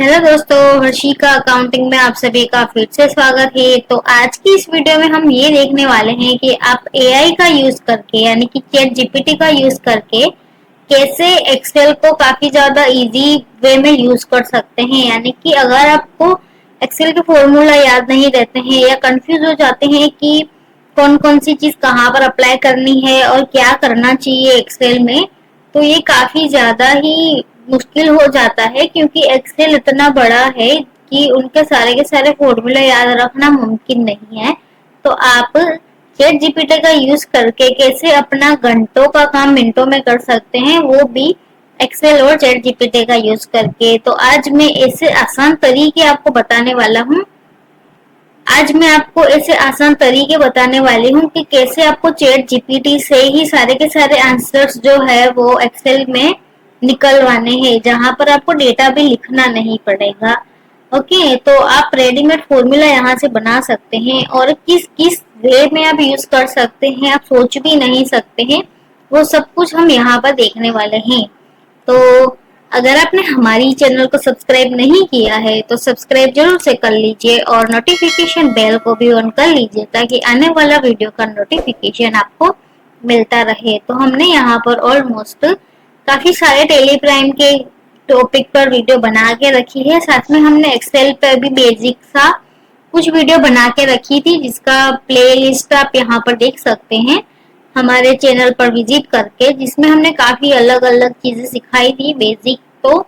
Hello दोस्तों, Harshika accounting में आप सभी का फिर से स्वागत है। तो आज की इस वीडियो में हम ये देखने वाले हैं कि आप एआई का यूज करके यानी कि चैट जीपीटी का यूज करके कैसे एक्सेल को काफी ज्यादा इजी वे में यूज कर सकते हैं। यानी कि अगर आपको एक्सेल के फॉर्मूला याद नहीं रहते हैं या कंफ्यूज हो जाते हैं कि कौन कौन सी चीज कहाँ पर अप्लाई करनी है और क्या करना चाहिए एक्सेल में, तो ये काफी ज्यादा ही मुश्किल हो जाता है क्योंकि एक्सेल इतना बड़ा है कि उनके सारे के सारे फॉर्मूले याद रखना मुमकिन नहीं है। तो आप चैट जीपीटी का यूज करके कैसे अपना घंटों का काम मिनटों में कर सकते हैं, वो भी एक्सेल और चैट जीपीटी का यूज करके। तो आज मैं ऐसे आसान तरीके आपको बताने वाला हूँ। आज मैं आपको ऐसे आसान तरीके बताने वाली हूँ कि कैसे आपको चैट जीपीटी से ही सारे के सारे आंसर्स जो है वो एक्सेल में निकलवाने हैं, जहां पर आपको डेटा भी लिखना नहीं पड़ेगा। ओके, तो आप रेडीमेड फॉर्मूला यहाँ से बना सकते हैं और किस किस वे में आप यूज कर सकते हैं आप सोच भी नहीं सकते हैं। वो सब कुछ हम यहाँ पर देखने वाले हैं। तो अगर आपने हमारी चैनल को सब्सक्राइब नहीं किया है तो सब्सक्राइब जरूर से कर लीजिए और नोटिफिकेशन बेल को भी ऑन कर लीजिए ताकि आने वाला वीडियो का नोटिफिकेशन आपको मिलता रहे। तो हमने यहाँ पर ऑलमोस्ट काफी सारे टेलीप्राइम के टॉपिक पर वीडियो बना के रखी है। साथ में हमने एक्सेल पर भी बेसिक सा कुछ वीडियो बना के रखी थी, जिसका प्लेलिस्ट आप यहाँ पर देख सकते हैं हमारे चैनल पर विजिट करके, जिसमें हमने काफी अलग अलग चीजें सिखाई थी बेसिक। तो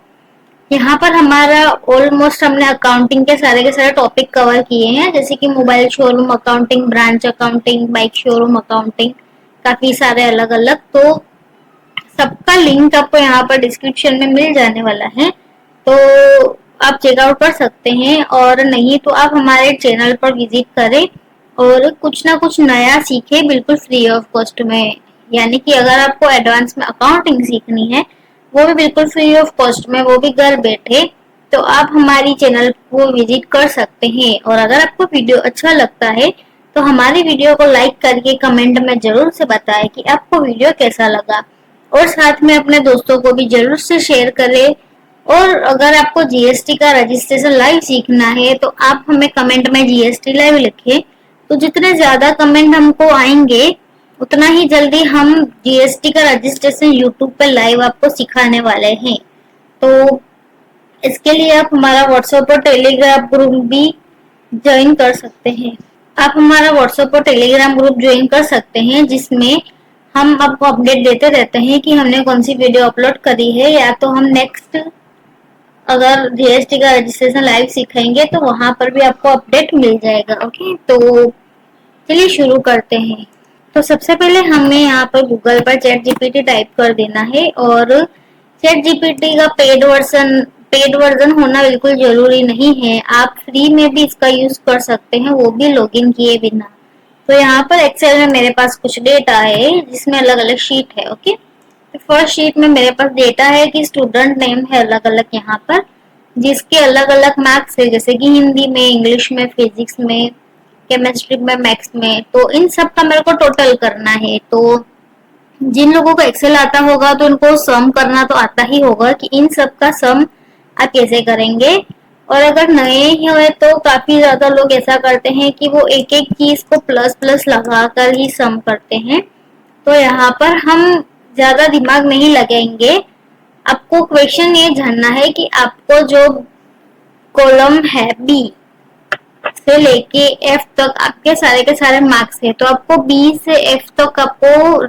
यहाँ पर हमारा ऑलमोस्ट हमने अकाउंटिंग के सारे टॉपिक कवर किए हैं, जैसे कि mobile showroom accounting, branch accounting, bike showroom accounting, काफी सारे अलग अलग। तो सबका लिंक आपको यहाँ पर डिस्क्रिप्शन में मिल जाने वाला है, तो आप चेकआउट कर सकते हैं। और नहीं तो आप हमारे चैनल पर विजिट करें और कुछ ना कुछ नया सीखें बिल्कुल फ्री ऑफ कॉस्ट में। यानी कि अगर आपको एडवांस में अकाउंटिंग सीखनी है वो भी बिल्कुल फ्री ऑफ कॉस्ट में, वो भी घर बैठे, तो आप हमारी चैनल को विजिट कर सकते हैं। और अगर आपको वीडियो अच्छा लगता है तो हमारी वीडियो को लाइक करके कमेंट में जरूर से बताएं कि आपको वीडियो कैसा लगा, और साथ में अपने दोस्तों को भी जरूर से शेयर करें। और अगर आपको जीएसटी का रजिस्ट्रेशन लाइव सीखना है तो आप हमें कमेंट में जीएसटी लाइव लिखें। तो जितने ज्यादा कमेंट हमको आएंगे उतना ही जल्दी हम जीएसटी का रजिस्ट्रेशन यूट्यूब पर लाइव आपको सिखाने वाले हैं। तो इसके लिए आप हमारा व्हाट्सएप और टेलीग्राम ग्रुप भी ज्वाइन कर सकते हैं। आप हमारा व्हाट्सएप और टेलीग्राम ग्रुप ज्वाइन कर सकते हैं, जिसमें हम आपको अपडेट देते रहते हैं कि हमने कौन सी वीडियो अपलोड करी है, या तो हम नेक्स्ट अगर जीएसटी का रजिस्ट्रेशन लाइव सिखाएंगे तो वहां पर भी आपको अपडेट मिल जाएगा। ओके, तो चलिए शुरू करते हैं। तो सबसे पहले हमें यहाँ पर गूगल पर चैट जीपीटी टाइप कर देना है, और चैट जीपीटी का पेड वर्जन होना बिल्कुल जरूरी नहीं है, आप फ्री में भी इसका यूज कर सकते हैं, वो भी लॉगिन किए बिना। तो यहाँ पर एक्सेल में मेरे पास कुछ डेटा है जिसमें अलग अलग शीट है। ओके, तो फर्स्ट शीट में मेरे पास डेटा है कि स्टूडेंट नेम है अलग अलग यहाँ पर, जिसके अलग अलग मार्क्स है, जैसे कि हिंदी में, इंग्लिश में, फिजिक्स में, केमिस्ट्री में, मैथ्स में। तो इन सब का मेरे को टोटल करना है। तो जिन लोगों को एक्सेल आता होगा तो उनको सम करना तो आता ही होगा कि इन सब का सम आप कैसे करेंगे। और अगर नए ही हुए तो काफी ज्यादा लोग ऐसा करते हैं कि वो एक एक चीज को प्लस प्लस लगाकर ही सम करते हैं। तो यहाँ पर हम ज्यादा दिमाग नहीं लगाएंगे। आपको क्वेश्चन ये जानना है कि आपको जो कॉलम है बी से लेके एफ तक आपके सारे के सारे मार्क्स है, तो आपको बी से एफ तक आपको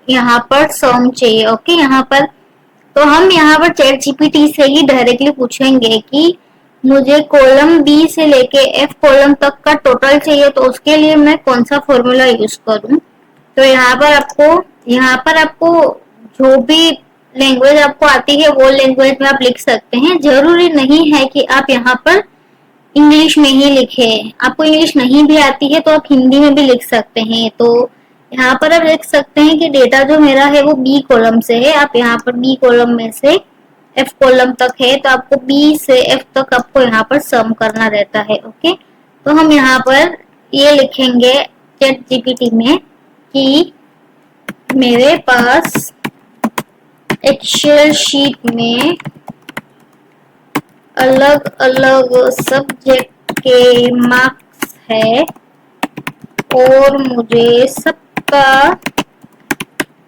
यहाँ पर सम चाहिए। ओके, यहाँ पर तो हम यहाँ पर चैट जीपीटी से ही डायरेक्टली पूछेंगे कि मुझे कॉलम बी से लेके एफ कॉलम तक का टोटल चाहिए, तो उसके लिए मैं कौन सा फॉर्मूला यूज करूं। तो यहाँ पर आपको जो भी लैंग्वेज आपको आती है वो लैंग्वेज में आप लिख सकते हैं। जरूरी नहीं है कि आप यहाँ पर इंग्लिश में ही लिखे, आपको इंग्लिश नहीं भी आती है तो आप हिंदी में भी लिख सकते हैं। तो यहाँ पर आप देख सकते हैं कि डेटा जो मेरा है वो बी कॉलम से है। आप यहाँ पर बी कॉलम में से एफ कॉलम तक है, तो आपको बी से एफ तक आपको यहाँ पर सम करना रहता है। ओके, तो हम यहाँ पर ये लिखेंगे चैट जीपीटी में कि मेरे पास एक्सेल शीट में अलग अलग सब्जेक्ट के मार्क्स है और मुझे सबका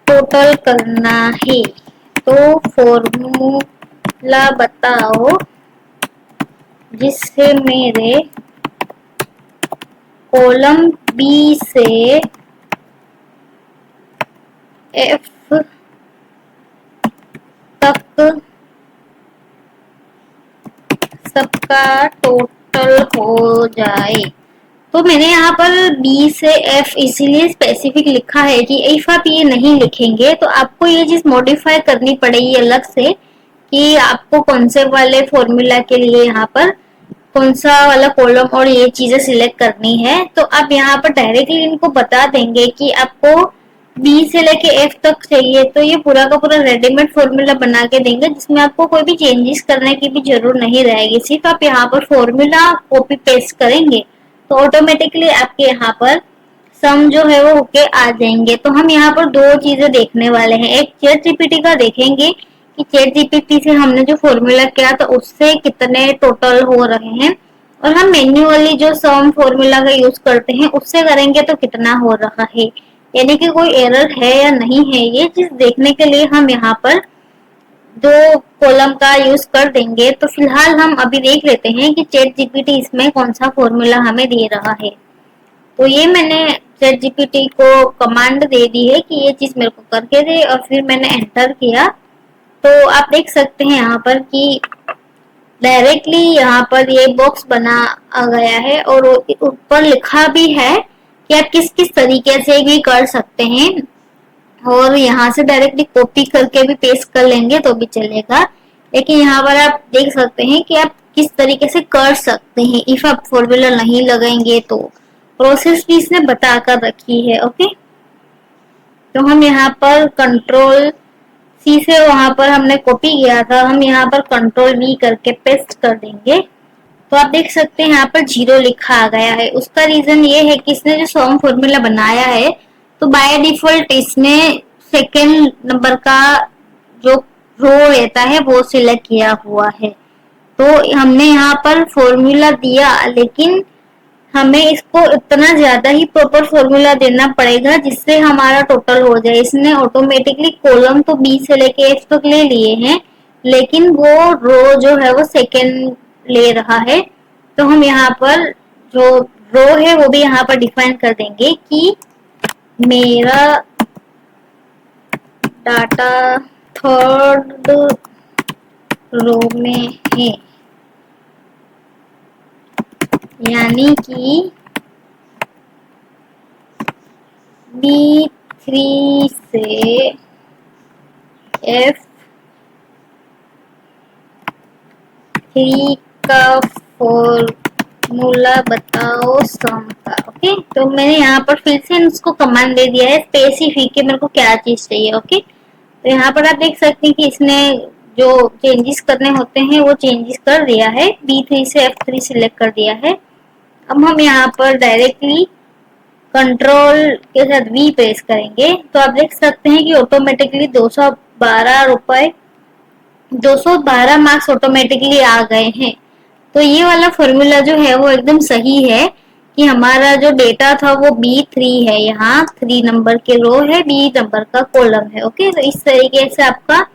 टोटल करना है। तो फॉर्मूला बताओ जिससे मेरे कॉलम बी से एफ तक सबका टोटल हो जाए। तो मैंने यहाँ पर बी से एफ इसीलिए स्पेसिफिक लिखा है कि इफ आप ये नहीं लिखेंगे तो आपको ये चीज मॉडिफाई करनी पड़ेगी अलग से कि आपको कौन से वाले फॉर्मूला के लिए यहाँ पर कौन सा वाला कॉलम और ये चीजें सिलेक्ट करनी है। तो आप यहाँ पर डायरेक्टली इनको बता देंगे कि आपको बी से लेके एफ तक चाहिए, तो ये पूरा का पूरा रेडीमेड फॉर्मूला बना के देंगे जिसमें आपको कोई भी चेंजेस करने की भी जरूरत नहीं रहेगी। सिर्फ आप यहाँ पर फॉर्मूला कॉपी पेस्ट करेंगे तो ऑटोमेटिकली आपके यहाँ पर सम जो है वो होके आ जाएंगे। तो हम यहाँ पर दो चीजें देखने वाले हैं, एक चैट जीपीटी का देखेंगे कि चैट जीपीटी से हमने जो फॉर्मूला किया तो उससे कितने टोटल हो रहे हैं, और हम मैन्युअली जो सम फॉर्मूला का यूज करते हैं उससे करेंगे तो कितना हो रहा है, यानी कि कोई एरर है या नहीं है। ये चीज देखने के लिए हम यहाँ पर दो कॉलम का यूज कर देंगे। तो फिलहाल हम अभी देख लेते हैं कि चैट जीपीटी इसमें कौन सा फॉर्मूला हमें दे रहा है। तो ये मैंने चैट जीपीटी को कमांड दे दी है कि ये चीज मेरे को करके दे, और फिर मैंने एंटर किया। तो आप देख सकते हैं यहाँ पर कि डायरेक्टली यहाँ पर ये बॉक्स बना आ गया है और ऊपर लिखा भी है कि आप किस किस तरीके से भी कर सकते हैं, और यहाँ से डायरेक्टली कॉपी करके भी पेस्ट कर लेंगे तो भी चलेगा। लेकिन यहाँ पर आप देख सकते हैं कि आप किस तरीके से कर सकते हैं इफ आप फॉर्मूला नहीं लगाएंगे तो प्रोसेस भी इसने बता कर रखी है। ओके, तो हम यहाँ पर कंट्रोल सी से वहां पर हमने कॉपी किया था, हम यहाँ पर कंट्रोल वी करके पेस्ट कर देंगे। तो आप देख सकते हैं यहाँ पर 0 लिखा आ गया है। उसका रीजन ये है कि इसने जो सम फॉर्मूला बनाया है तो बाय डिफॉल्ट इसमें सेकेंड नंबर का जो रो रहता है वो सिलेक्ट किया हुआ है। तो हमने यहाँ पर फॉर्मूला दिया लेकिन हमें इसको इतना ज्यादा ही प्रॉपर फॉर्मूला देना पड़ेगा जिससे हमारा टोटल हो जाए। इसने ऑटोमेटिकली कॉलम तो बी से लेके एफ तक ले लिए हैं लेकिन वो रो जो है वो सेकेंड ले रहा है। तो हम यहाँ पर जो रो है वो भी यहाँ पर डिफाइन कर देंगे कि मेरा डाटा थर्ड रो में है, यानी कि B3 से F3 का फॉर्मूला बताओ सम का। ओके, तो मैंने यहाँ पर फिर से इसको कमांड दे दिया है स्पेसिफिक के मेरे को क्या चीज चाहिए। ओके, तो यहाँ पर आप देख सकते हैं कि इसने जो चेंजेस करने होते हैं वो चेंजेस कर दिया है, B3 से F3 सिलेक्ट कर दिया है। अब हम यहाँ पर डायरेक्टली कंट्रोल के साथ वी प्रेस करेंगे तो आप देख सकते हैं कि ऑटोमेटिकली 212 मार्क्स ऑटोमेटिकली आ गए हैं। तो ये वाला फॉर्मूला जो है वो एकदम सही है कि हमारा जो डेटा था वो B3 है, यहाँ 3 नंबर के रो है, B नंबर का कॉलम है। ओके, तो इस तरीके से आपका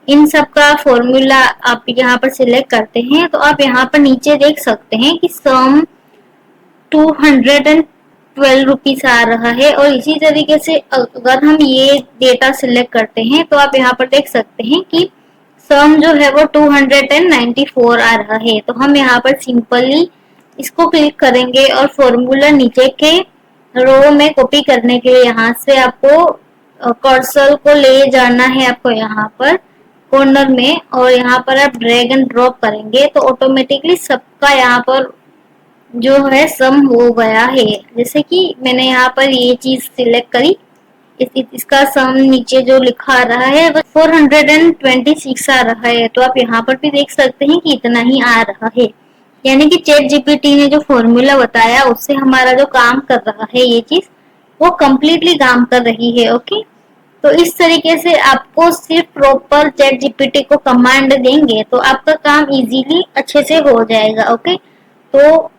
इन सब का फॉर्मूला आप यहाँ पर सिलेक्ट करते हैं। तो आप यहाँ पर नीचे देख सकते हैं कि सम 212 रुपीज आ रहा है, और इसी तरीके से अगर हम ये डेटा सिलेक्ट करते हैं तो आप यहाँ पर देख सकते हैं कि सम जो है वो 294 आ रहा है। तो हम यहाँ पर सिंपली इसको क्लिक करेंगे और फॉर्मूला नीचे के रो में कॉपी करने के लिए यहाँ से आपको कर्सर को ले जाना है, आपको यहाँ पर कॉर्नर में, और यहाँ पर आप ड्रैग एंड ड्रॉप करेंगे तो ऑटोमेटिकली सबका यहाँ पर जो है सम हो गया है। जैसे कि मैंने यहाँ पर ये चीज सिलेक्ट करी, इसका सम नीचे जो लिखा रहा है वो 426 आ रहा है। तो आप यहाँ पर भी देख सकते हैं कि इतना ही आ रहा है, यानी कि चैट जीपीटी ने जो फॉर्मूला बताया उससे हमारा जो काम कर रहा है ये चीज वो कम्प्लीटली काम कर रही है। ओके, तो इस तरीके से आपको सिर्फ प्रॉपर चैट जीपीटी को कमांड देंगे तो आपका काम इजीली अच्छे से हो जाएगा। ओके, तो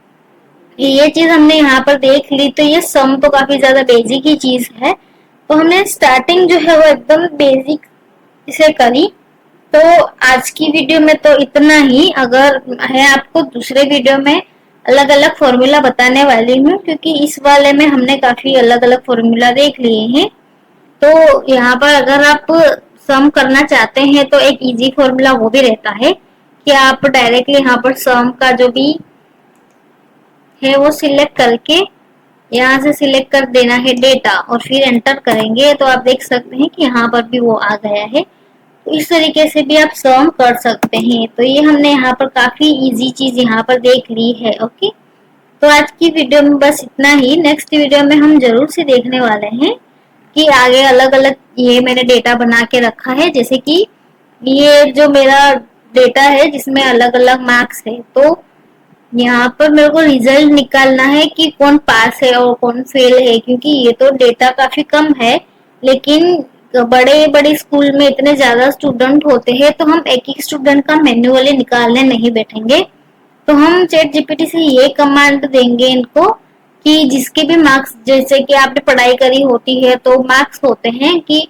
ये चीज हमने यहाँ पर देख ली। तो ये सम तो काफी ज्यादा बेसिक ही चीज है, तो हमने स्टार्टिंग जो है वो एकदम बेसिक से करी। तो आज की वीडियो में तो इतना ही। अगर है आपको दूसरे वीडियो में अलग अलग फॉर्मूला बताने वाली हूँ, क्योंकि इस वाले में हमने काफी अलग अलग फॉर्मूला देख लिए हैं। तो यहाँ पर अगर आप सम करना चाहते हैं तो एक इजी फॉर्मूला वो भी रहता है कि आप डायरेक्टली यहाँ पर सम का जो भी है वो सिलेक्ट करके यहाँ से सिलेक्ट कर देना है डेटा और फिर एंटर करेंगे तो आप देख सकते हैं कि यहाँ पर भी वो आ गया है। तो इस तरीके से भी आप सम कर सकते हैं। तो ये हमने यहाँ पर काफी इजी चीज यहाँ पर देख ली है। ओके, तो आज की वीडियो में बस इतना ही। नेक्स्ट वीडियो में हम जरूर से देखने वाले हैं कि आगे अलग अलग ये मैंने डेटा बना के रखा है, जैसे कि ये जो मेरा डेटा है जिसमें अलग अलग मार्क्स है। तो यहाँ पर मेरे को रिजल्ट निकालना है कि कौन पास है और कौन फेल है, क्योंकि ये तो डेटा काफी कम है, लेकिन बड़े बड़े स्कूल में इतने ज्यादा स्टूडेंट होते हैं तो हम एक एक स्टूडेंट का मैन्युअली निकालने नहीं बैठेंगे। तो हम चैट जीपीटी से ये कमांड देंगे इनको कि जिसके भी मार्क्स, जैसे कि आपने पढ़ाई करी होती है तो मार्क्स होते हैं कि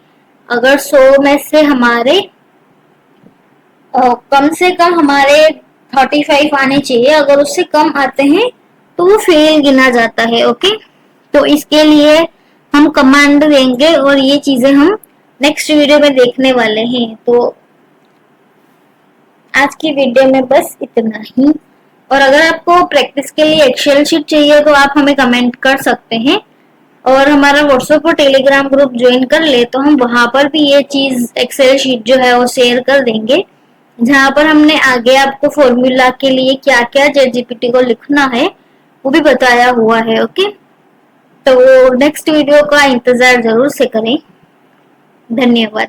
अगर 100 में से हमारे कम से कम हमारे 35 आने चाहिए, अगर उससे कम आते हैं तो वो फेल गिना जाता है। ओके, तो इसके लिए हम कमांड देंगे और ये चीजें हम नेक्स्ट वीडियो में देखने वाले हैं। तो आज की वीडियो में बस इतना ही। और अगर आपको प्रैक्टिस के लिए एक्सेल शीट चाहिए तो आप हमें कमेंट कर सकते हैं, और हमारा व्हाट्सएप और टेलीग्राम ग्रुप ज्वाइन कर ले तो हम वहां पर भी ये चीज एक्सेल शीट जो है वो शेयर कर देंगे, जहां पर हमने आगे आपको फॉर्मूला के लिए क्या क्या चैट जीपीटी को लिखना है वो भी बताया हुआ है। ओके, तो नेक्स्ट वीडियो का इंतजार जरूर से करें। धन्यवाद।